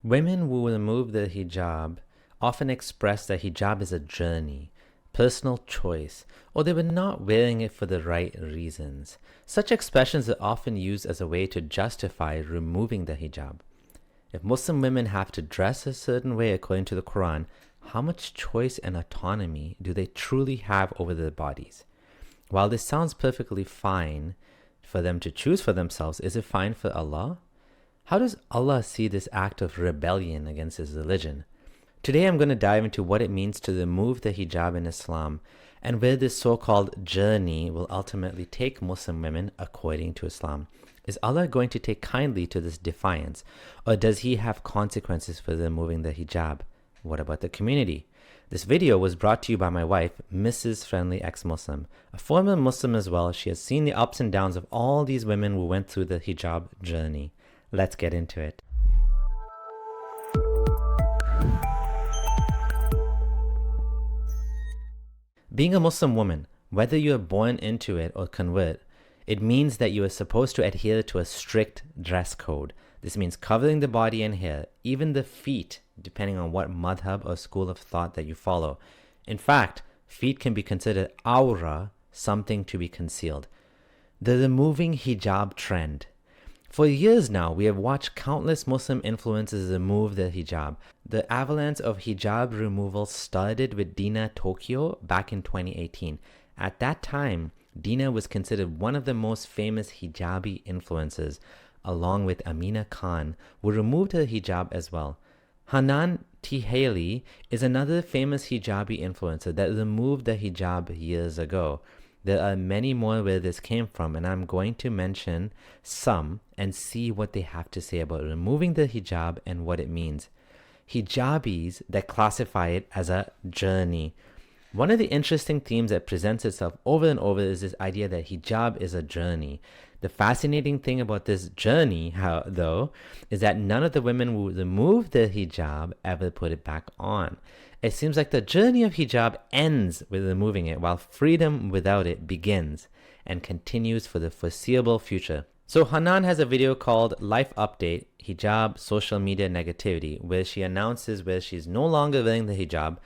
Women who remove the hijab often express that hijab is a journey, personal choice, or they were not wearing it for the right reasons. Such expressions are often used as a way to justify removing the hijab. If Muslim women have to dress a certain way according to the Quran, how much choice and autonomy do they truly have over their bodies? While this sounds perfectly fine for them to choose for themselves, is it fine for Allah? How does Allah see this act of rebellion against His religion? Today I'm going to dive into what it means to remove the hijab in Islam and where this so-called journey will ultimately take Muslim women according to Islam. Is Allah going to take kindly to this defiance, or does He have consequences for removing the hijab? What about the community? This video was brought to you by my wife, Mrs. Friendly Ex-Muslim. A former Muslim as well, she has seen the ups and downs of all these women who went through the hijab journey. Let's get into it. Being a Muslim woman, whether you are born into it or convert, it means that you are supposed to adhere to a strict dress code. This means covering the body and hair, even the feet, depending on what madhab or school of thought that you follow. In fact, feet can be considered awra, something to be concealed. The removing hijab trend. For years now, we have watched countless Muslim influencers remove their hijab. The avalanche of hijab removal started with Dina Tokyo back in 2018. At that time, Dina was considered one of the most famous hijabi influencers, along with Amina Khan, who removed her hijab as well. Hanan is another famous hijabi influencer that removed the hijab years ago. There are many more where this came from, and I'm going to mention some and see what they have to say about removing the hijab and what it means. Hijabis that classify it as a journey. One of the interesting themes that presents itself over and over is this idea that hijab is a journey. The fascinating thing about this journey, though, is that none of the women who removed their hijab ever put it back on. It seems like the journey of hijab ends with removing it, while freedom without it begins and continues for the foreseeable future. So Hanan has a video called Life Update, Hijab, Social Media Negativity, where she announces where she's no longer wearing the hijab.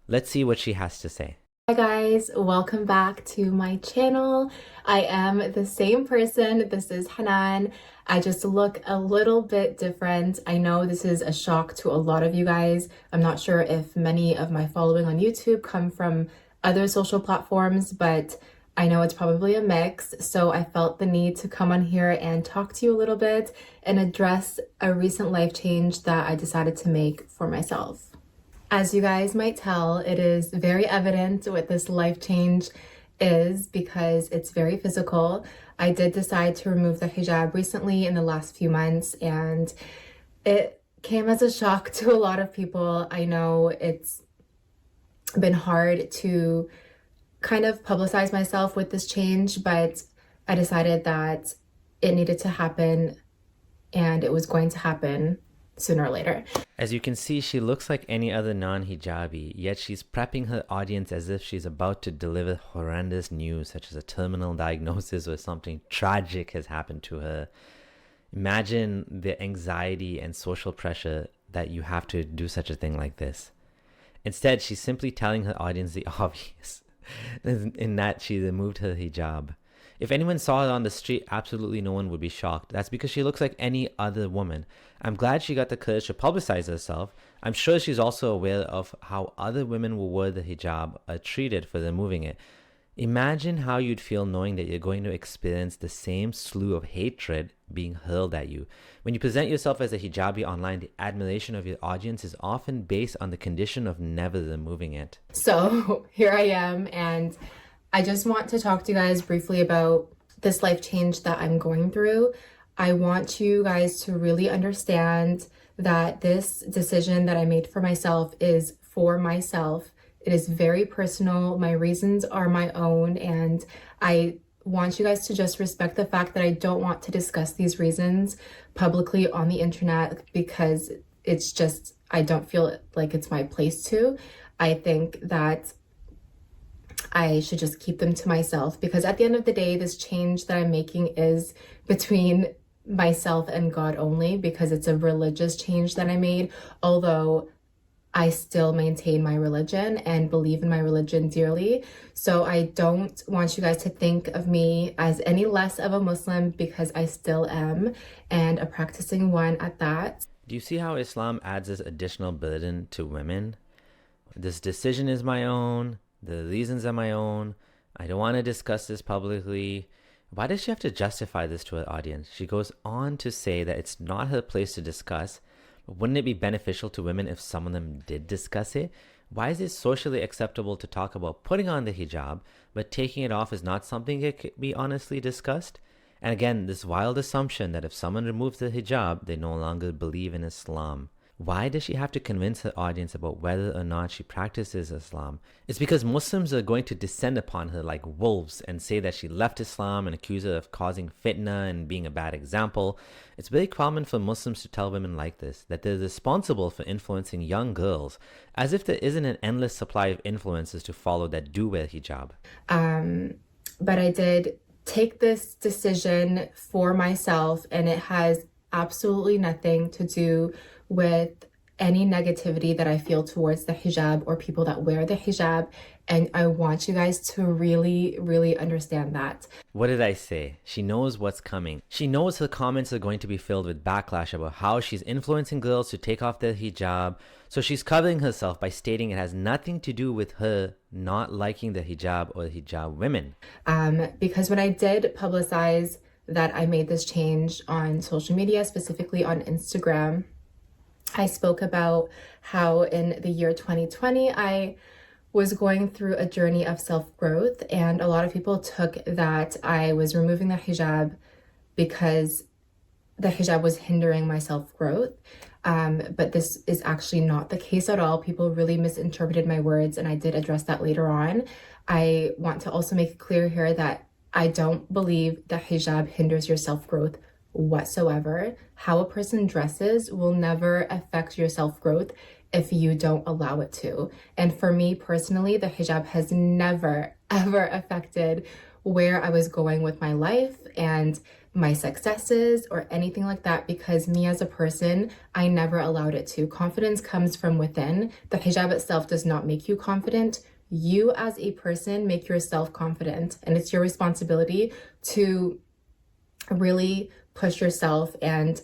Let's see what she has to say. Hi guys, welcome back to my channel. I am the same person. This is Hanan. I just look a little bit different. I know this is a shock to a lot of you guys. I'm not sure if many of my following on YouTube come from other social platforms, but I know it's probably a mix. So I felt the need to come on here and talk to you a little bit and address a recent life change that I decided to make for myself. As you guys might tell, it is very evident what this life change is because it's very physical. I did decide to remove the hijab recently in the last few months, and it came as a shock to a lot of people. I know it's been hard to kind of publicize myself with this change, but I decided that it needed to happen and it was going to happen sooner or later. As you can see, she looks like any other non-hijabi, yet she's prepping her audience as if she's about to deliver horrendous news, such as a terminal diagnosis or something tragic has happened to her. Imagine the anxiety and social pressure that you have to do such a thing like this. Instead, she's simply telling her audience the obvious, in that she removed her hijab. If anyone saw her on the street, absolutely no one would be shocked. That's because she looks like any other woman. I'm glad she got the courage to publicize herself. I'm sure she's also aware of how other women who wear the hijab are treated for removing it. Imagine how you'd feel knowing that you're going to experience the same slew of hatred being hurled at you. When you present yourself as a hijabi online, the admiration of your audience is often based on the condition of never removing it. So here I am, and I just want to talk to you guys briefly about this life change that I'm going through. I want you guys to really understand that this decision that I made for myself is for myself. It is very personal. My reasons are my own, and I want you guys to just respect the fact that I don't want to discuss these reasons publicly on the internet because it's just, I don't feel like it's my place to. I think that I should just keep them to myself because at the end of the day, this change that I'm making is between myself and God only because it's a religious change that I made, although I still maintain my religion and believe in my religion dearly. So I don't want you guys to think of me as any less of a Muslim because I still am, and a practicing one at that. Do you see how Islam adds this additional burden to women? This decision is my own. The reasons are my own. I don't want to discuss this publicly. Why does she have to justify this to her audience? She goes on to say that it's not her place to discuss. But wouldn't it be beneficial to women if some of them did discuss it? Why is it socially acceptable to talk about putting on the hijab, but taking it off is not something that could be honestly discussed? And again, this wild assumption that if someone removes the hijab, they no longer believe in Islam. Why does she have to convince her audience about whether or not she practices Islam? It's because Muslims are going to descend upon her like wolves and say that she left Islam and accuse her of causing fitna and being a bad example. It's very common for Muslims to tell women like this, that they're responsible for influencing young girls, as if there isn't an endless supply of influences to follow that do wear hijab. But I did take this decision for myself, and it has absolutely nothing to do with any negativity that I feel towards the hijab or people that wear the hijab. And I want you guys to really, really understand that. What did I say? She knows what's coming. She knows her comments are going to be filled with backlash about how she's influencing girls to take off their hijab. So she's covering herself by stating it has nothing to do with her not liking the hijab or hijab women. Because when I did publicize that I made this change on social media, specifically on Instagram, I spoke about how in the year 2020, I was going through a journey of self-growth, and a lot of people took that I was removing the hijab because the hijab was hindering my self-growth. But this is actually not the case at all. People really misinterpreted my words, and I did address that later on. I want to also make it clear here that I don't believe that hijab hinders your self-growth whatsoever. How a person dresses will never affect your self-growth if you don't allow it to. And for me personally, the hijab has never, ever affected where I was going with my life and my successes or anything like that, because me as a person, I never allowed it to. Confidence comes from within. The hijab itself does not make you confident. You as a person make yourself confident, and it's your responsibility to really push yourself and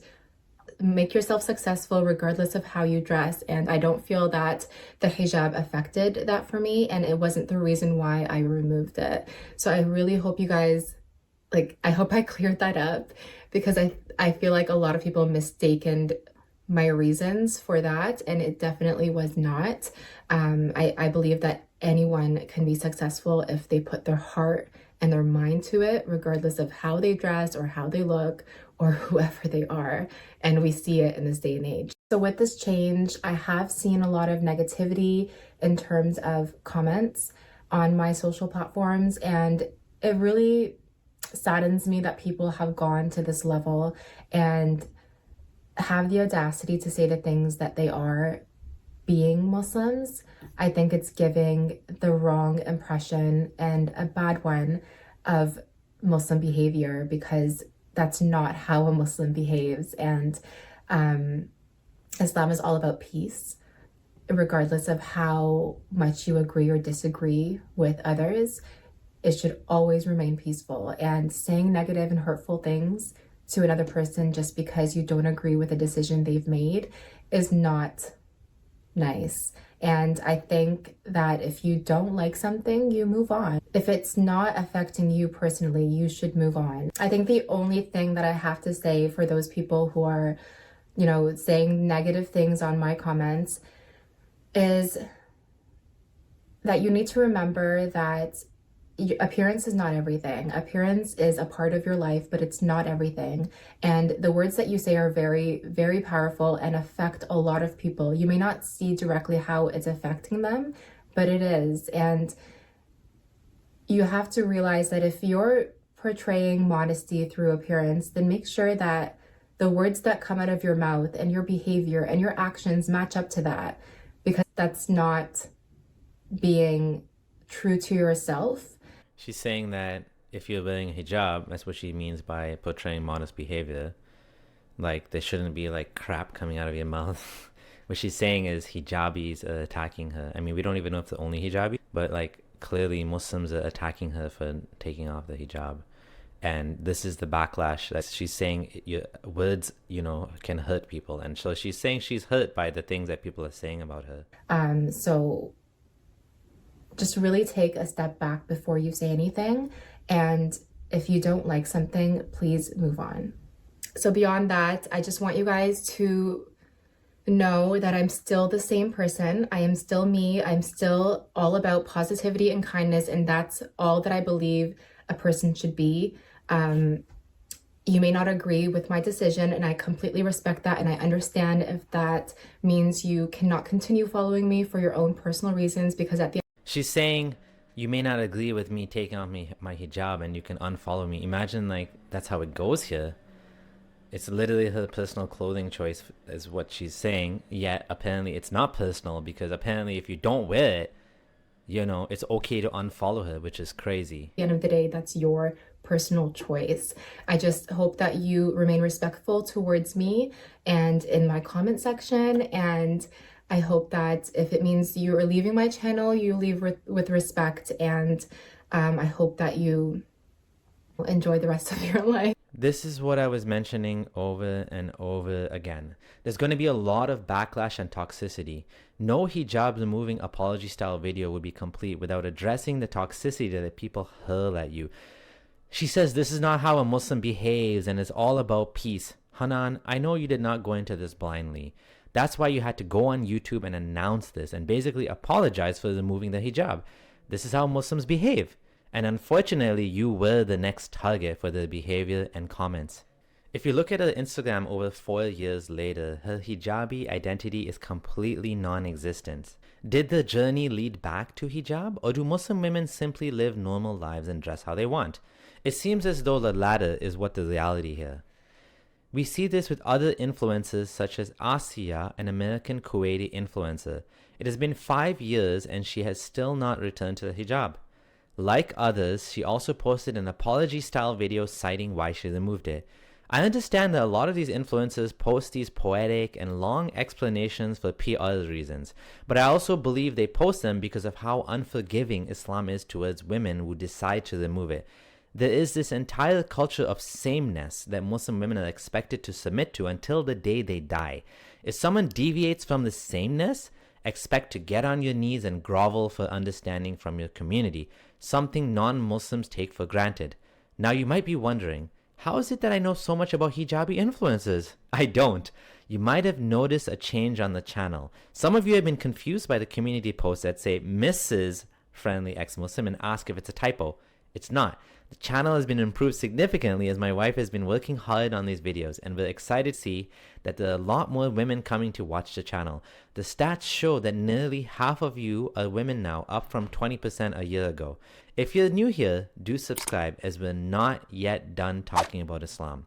make yourself successful regardless of how you dress. And I don't feel that the hijab affected that for me, and it wasn't the reason why I removed it. So I really hope you guys, I hope I cleared that up, because I feel like a lot of people mistaken my reasons for that, and it definitely was not. I believe that anyone can be successful if they put their heart and their mind to it, regardless of how they dress or how they look or whoever they are. And we see it in this day and age. So with this change, I have seen a lot of negativity in terms of comments on my social platforms, and it really saddens me that people have gone to this level and have the audacity to say the things that they are being Muslims. I think it's giving the wrong impression, and a bad one, of Muslim behavior, because that's not how a Muslim behaves. And Islam is all about peace, regardless of how much you agree or disagree with others. It should always remain peaceful, and saying negative and hurtful things to another person just because you don't agree with a decision they've made is not nice. And I think that if you don't like something, you move on. If it's not affecting you personally, you should move on. I think the only thing that I have to say for those people who are, saying negative things on my comments is that you need to remember that appearance is not everything. Appearance is a part of your life, but it's not everything. And the words that you say are very, very powerful and affect a lot of people. You may not see directly how it's affecting them, but it is. And you have to realize that if you're portraying modesty through appearance, then make sure that the words that come out of your mouth and your behavior and your actions match up to that, because that's not being true to yourself. She's saying that if you're wearing a hijab, that's what she means by portraying modest behavior. Like there shouldn't be like crap coming out of your mouth. What she's saying is hijabis are attacking her. I mean, we don't even know if the only hijabi, but like clearly Muslims are attacking her for taking off the hijab. And this is the backlash that she's saying your words, can hurt people. And so she's saying she's hurt by the things that people are saying about her. So just really take a step back before you say anything. And if you don't like something, please move on. So beyond that, I just want you guys to know that I'm still the same person. I am still me. I'm still all about positivity and kindness. And that's all that I believe a person should be. You may not agree with my decision, and I completely respect that. And I understand if that means you cannot continue following me for your own personal reasons, because at the She's saying you may not agree with me taking off my hijab and you can unfollow me. Imagine like that's how it goes here. It's literally her personal clothing choice is what she's saying. Yet apparently it's not personal, because apparently if you don't wear it, it's okay to unfollow her, which is crazy. At the end of the day, that's your personal choice. I just hope that you remain respectful towards me and in my comment section. And I hope that if it means you are leaving my channel, you leave with respect. And I hope that you enjoy the rest of your life. This is what I was mentioning over and over again. There's going to be a lot of backlash and toxicity. No hijab removing apology style video would be complete without addressing the toxicity that people hurl at you. She says this is not how a Muslim behaves and it's all about peace. Hanan, I know you did not go into this blindly. That's why you had to go on YouTube and announce this and basically apologize for removing the hijab. This is how Muslims behave. And unfortunately, you were the next target for their behavior and comments. If you look at her Instagram over 4 years later, her hijabi identity is completely non-existent. Did the journey lead back to hijab, or do Muslim women simply live normal lives and dress how they want? It seems as though the latter is what the reality here. We see this with other influencers such as Asiya, an American Kuwaiti influencer. It has been 5 years and she has still not returned to the hijab. Like others, she also posted an apology-style video citing why she removed it. I understand that a lot of these influencers post these poetic and long explanations for PR reasons, but I also believe they post them because of how unforgiving Islam is towards women who decide to remove it. There is this entire culture of sameness that Muslim women are expected to submit to until the day they die. If someone deviates from the sameness, expect to get on your knees and grovel for understanding from your community, something non-Muslims take for granted. Now you might be wondering, how is it that I know so much about hijabi influencers? I don't. You might have noticed a change on the channel. Some of you have been confused by the community posts that say Mrs. Friendly Ex-Muslim and ask if it's a typo. It's not. The channel has been improved significantly as my wife has been working hard on these videos, and we're excited to see that there are a lot more women coming to watch the channel. The stats show that nearly half of you are women now, up from 20% a year ago. If you're new here, do subscribe as we're not yet done talking about Islam.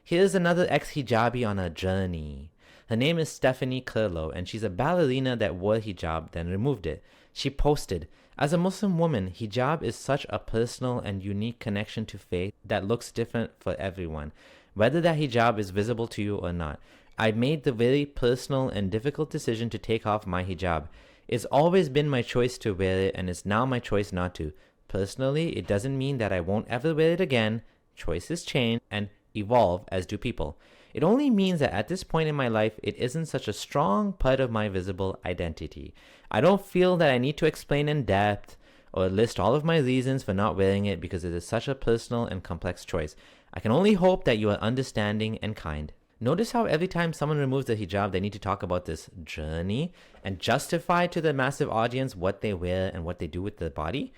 Here's another ex-hijabi on a journey. Her name is Stephanie Curlow, and she's a ballerina that wore hijab then removed it. She posted, "As a Muslim woman, hijab is such a personal and unique connection to faith that looks different for everyone, whether that hijab is visible to you or not. I made the very personal and difficult decision to take off my hijab. It's always been my choice to wear it, and it's now my choice not to. Personally, it doesn't mean that I won't ever wear it again. Choices change and evolve, as do people. It only means that at this point in my life, it isn't such a strong part of my visible identity. I don't feel that I need to explain in depth or list all of my reasons for not wearing it because it is such a personal and complex choice. I can only hope that you are understanding and kind." Notice how every time someone removes the hijab, they need to talk about this journey and justify to the massive audience what they wear and what they do with their body.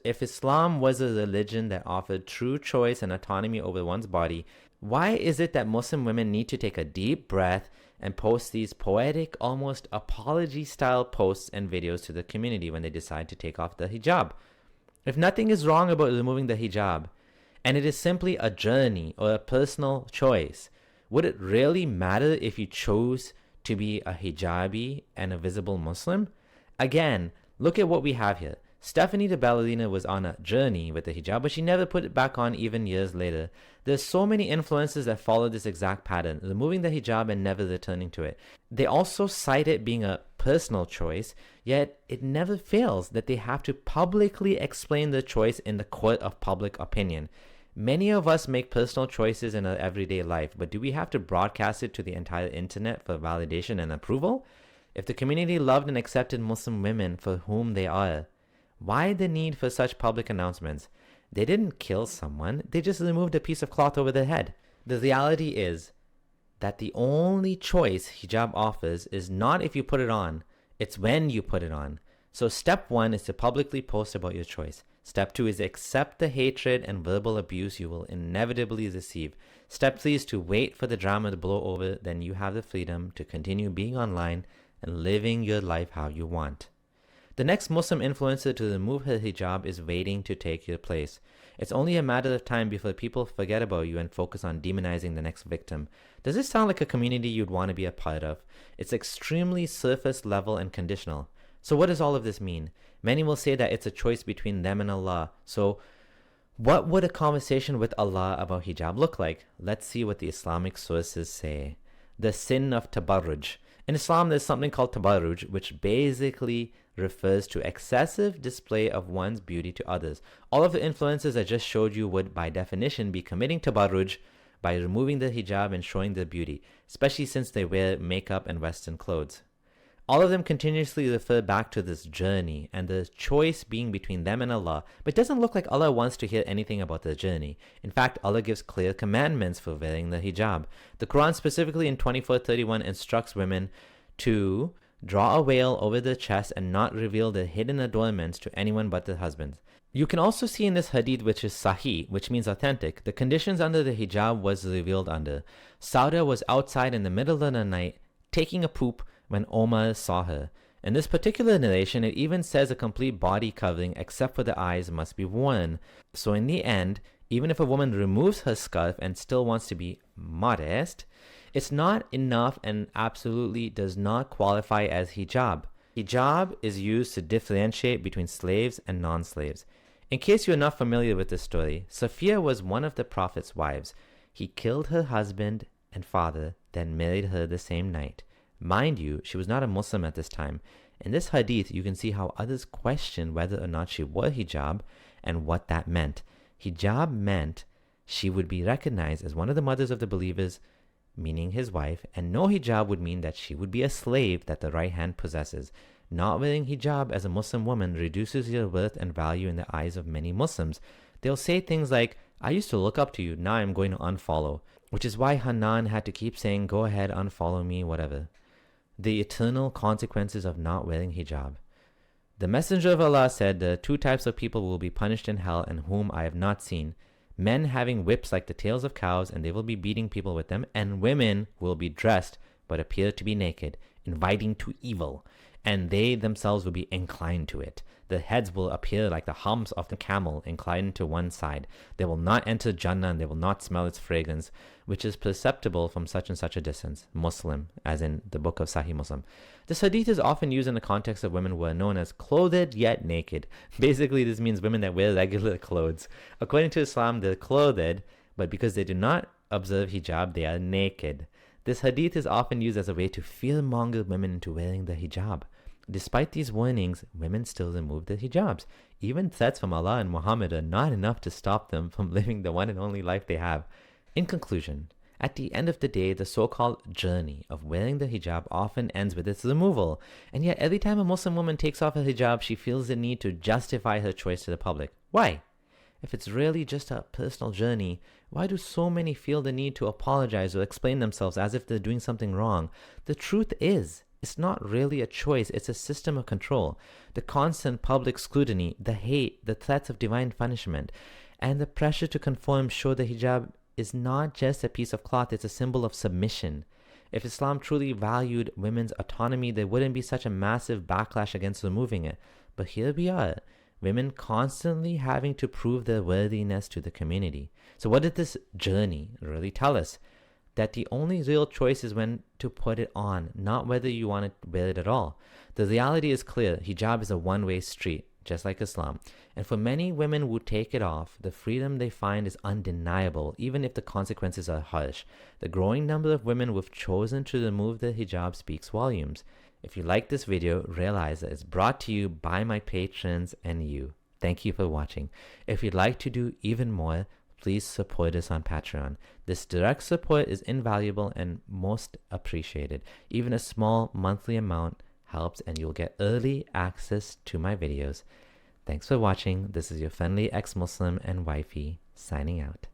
If Islam was a religion that offered true choice and autonomy over one's body, why is it that Muslim women need to take a deep breath and post these poetic, almost apology-style posts and videos to the community when they decide to take off the hijab? If nothing is wrong about removing the hijab, and it is simply a journey or a personal choice, would it really matter if you chose to be a hijabi and a visible Muslim? Again, look at what we have here. Stephanie the ballerina was on a journey with the hijab, but she never put it back on even years later. There's so many influences that follow this exact pattern, removing the hijab and never returning to it. They also cite it being a personal choice, yet it never fails that they have to publicly explain their choice in the court of public opinion. Many of us make personal choices in our everyday life, but do we have to broadcast it to the entire internet for validation and approval? If the community loved and accepted Muslim women for whom they are, why the need for such public announcements? They didn't kill someone, they just removed a piece of cloth over their head. The reality is that the only choice hijab offers is not if you put it on, it's when you put it on. So step 1 is to publicly post about your choice. Step 2 is accept the hatred and verbal abuse you will inevitably receive. Step 3 is to wait for the drama to blow over, then you have the freedom to continue being online and living your life how you want. The next Muslim influencer to remove her hijab is waiting to take your place. It's only a matter of time before people forget about you and focus on demonizing the next victim. Does this sound like a community you'd want to be a part of? It's extremely surface level and conditional. So what does all of this mean? Many will say that it's a choice between them and Allah. So what would a conversation with Allah about hijab look like? Let's see what the Islamic sources say. The sin of tabarruj. In Islam, there's something called tabarruj, which basically refers to excessive display of one's beauty to others. All of the influences I just showed you would, by definition, be committing tabarruj by removing the hijab and showing their beauty, especially since they wear makeup and Western clothes. All of them continuously refer back to this journey and the choice being between them and Allah, but it doesn't look like Allah wants to hear anything about the journey. In fact, Allah gives clear commandments for wearing the hijab. The Quran specifically in 24:31 instructs women to draw a veil over their chest and not reveal their hidden adornments to anyone but their husbands. You can also see in this hadith, which is sahih, which means authentic, the conditions under the hijab was revealed under. Sauda was outside in the middle of the night taking a poop when Omar saw her. In this particular narration, it even says a complete body covering except for the eyes must be worn. So in the end, even if a woman removes her scarf and still wants to be modest, it's not enough and absolutely does not qualify as hijab. Hijab is used to differentiate between slaves and non-slaves. In case you're not familiar with this story, Safiya was one of the Prophet's wives. He killed her husband and father, then married her the same night. Mind you, she was not a Muslim at this time. In this hadith, you can see how others question whether or not she wore hijab and what that meant. Hijab meant she would be recognized as one of the mothers of the believers, meaning his wife, and no hijab would mean that she would be a slave that the right hand possesses. Not wearing hijab as a Muslim woman reduces your worth and value in the eyes of many Muslims. They'll say things like, I used to look up to you, now I'm going to unfollow. Which is why Hanan had to keep saying, go ahead, unfollow me, whatever. The eternal consequences of not wearing hijab. The Messenger of Allah said, there are 2 types of people will be punished in hell and whom I have not seen. Men having whips like the tails of cows and they will be beating people with them, and women will be dressed but appear to be naked, inviting to evil, and they themselves will be inclined to it. Their heads will appear like the humps of the camel, inclined to one side. They will not enter Jannah and they will not smell its fragrance, which is perceptible from such and such a distance. Muslim, as in the book of Sahih Muslim. This hadith is often used in the context of women who are known as clothed yet naked. Basically, this means women that wear regular clothes. According to Islam, they're clothed, but because they do not observe hijab, they are naked. This hadith is often used as a way to fearmonger women into wearing the hijab. Despite these warnings, women still remove their hijabs. Even threats from Allah and Muhammad are not enough to stop them from living the one and only life they have. In conclusion, at the end of the day, the so-called journey of wearing the hijab often ends with its removal. And yet every time a Muslim woman takes off her hijab, she feels the need to justify her choice to the public. Why? If it's really just a personal journey, why do so many feel the need to apologize or explain themselves as if they're doing something wrong? The truth is, it's not really a choice, it's a system of control. The constant public scrutiny, the hate, the threats of divine punishment, and the pressure to conform show the hijab is not just a piece of cloth, it's a symbol of submission. If Islam truly valued women's autonomy, there wouldn't be such a massive backlash against removing it. But here we are, women constantly having to prove their worthiness to the community. So what did this journey really tell us? That the only real choice is when to put it on, not whether you want to wear it at all. The reality is clear. Hijab is a one-way street. just like Islam. And for many women who take it off, the freedom they find is undeniable, even if the consequences are harsh. The growing number of women who have chosen to remove the hijab speaks volumes. If you like this video, realize that it's brought to you by my patrons and you. Thank you for watching. If you'd like to do even more, please support us on Patreon. This direct support is invaluable and most appreciated. Even a small monthly amount helps, and you'll get early access to my videos. Thanks for watching. This is your friendly ex-Muslim and wifey signing out.